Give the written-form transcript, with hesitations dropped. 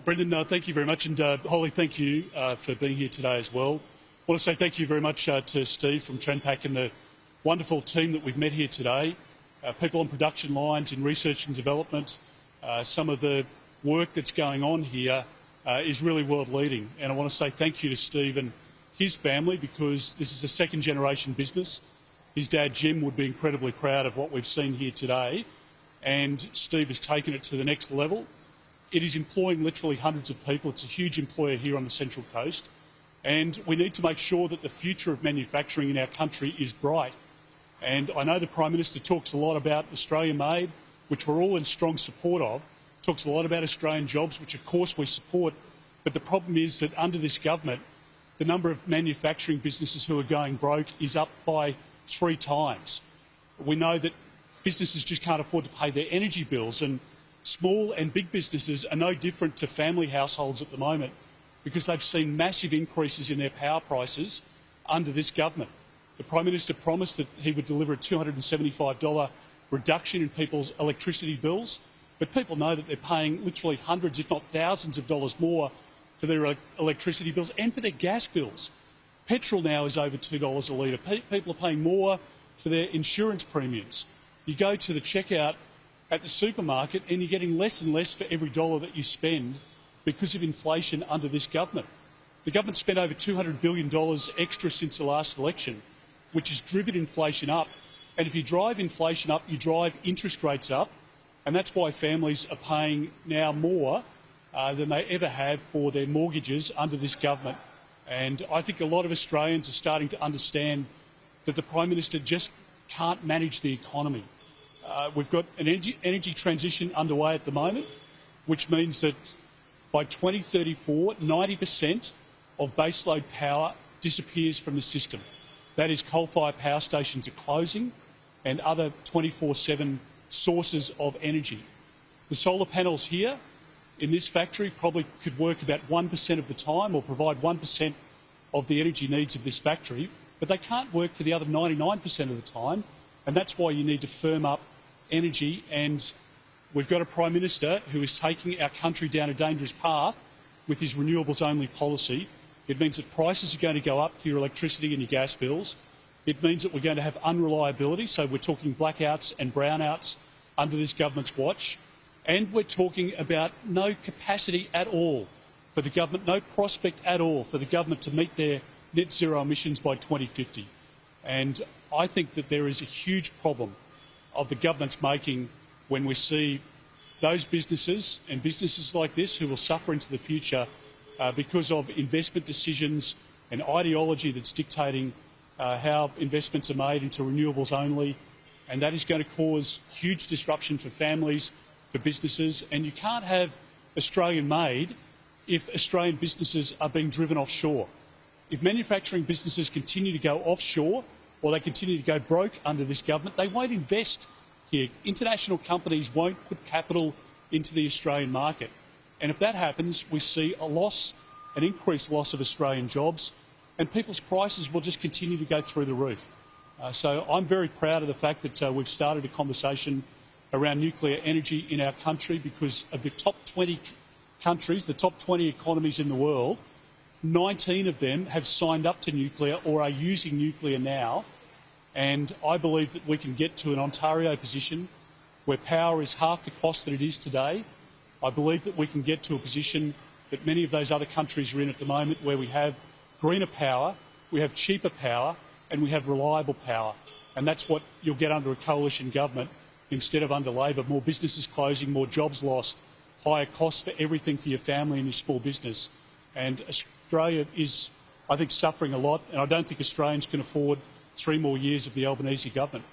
Brendan, thank you very much, and Holly, thank you for being here today as well. I want to say thank you very much to Steve from Trenpac and the wonderful team that we've met here today. People on production lines, in research and development, some of the work that's going on here is really world-leading. And I want to say thank you to Steve and his family, because this is a second-generation business. His dad, Jim, would be incredibly proud of what we've seen here today, and Steve has taken it to the next level. It is employing literally hundreds of people. It's a huge employer here on the Central Coast, and we need to make sure that the future of manufacturing in our country is bright. And I know the Prime Minister talks a lot about Australia-made, which we're all in strong support of, talks a lot about Australian jobs, which of course we support, but the problem is that under this government, the number of manufacturing businesses who are going broke is up by 3 times. We know that businesses just can't afford to pay their energy bills, and small and big businesses are no different to family households at the moment, because they've seen massive increases in their power prices under this government. The Prime Minister promised that he would deliver a $275 reduction in people's electricity bills, but people know that they're paying literally hundreds, if not thousands of dollars more for their electricity bills and for their gas bills. Petrol now is over $2 a litre. People are paying more for their insurance premiums. You go to the checkout at the supermarket and you're getting less and less for every dollar that you spend because of inflation under this government. The government spent over $200 billion extra since the last election, which has driven inflation up. And if you drive inflation up, you drive interest rates up, and that's why families are paying now more than they ever have for their mortgages under this government. And I think a lot of Australians are starting to understand that the Prime Minister just can't manage the economy. We've got an energy transition underway at the moment, which means that by 2034, 90% of baseload power disappears from the system. That is, coal-fired power stations are closing and other 24/7 sources of energy. The solar panels here in this factory probably could work about 1% of the time, or provide 1% of the energy needs of this factory, but they can't work for the other 99% of the time, and that's why you need to firm up energy. And we've got a Prime Minister who is taking our country down a dangerous path with his renewables-only policy. It means that prices are going to go up for your electricity and your gas bills. It means that we're going to have unreliability, so we're talking blackouts and brownouts under this government's watch. And we're talking about no capacity at all for the government, no prospect at all for the government to meet their net zero emissions by 2050. And I think that there is a huge problem of the government's making when we see those businesses and businesses like this who will suffer into the future because of investment decisions and ideology that's dictating how investments are made into renewables only, and that is going to cause huge disruption for families, for businesses. And you can't have Australian-made if Australian businesses are being driven offshore. If manufacturing businesses continue to go offshore, or they continue to go broke under this government, they won't invest here. International companies won't put capital into the Australian market. And if that happens, we see an increased loss of Australian jobs, and people's prices will just continue to go through the roof. So I'm very proud of the fact that we've started a conversation around nuclear energy in our country, because of the top 20 countries, the top 20 economies in the world, 19 of them have signed up to nuclear or are using nuclear now. And I believe that we can get to an Ontario position where power is half the cost that it is today. I believe that we can get to a position that many of those other countries are in at the moment, where we have greener power, we have cheaper power, and we have reliable power. And that's what you'll get under a coalition government instead of under Labor. More businesses closing, more jobs lost, higher costs for everything for your family and your small business. And Australia is, I think, suffering a lot, and I don't think Australians can afford 3 more years of the Albanese government.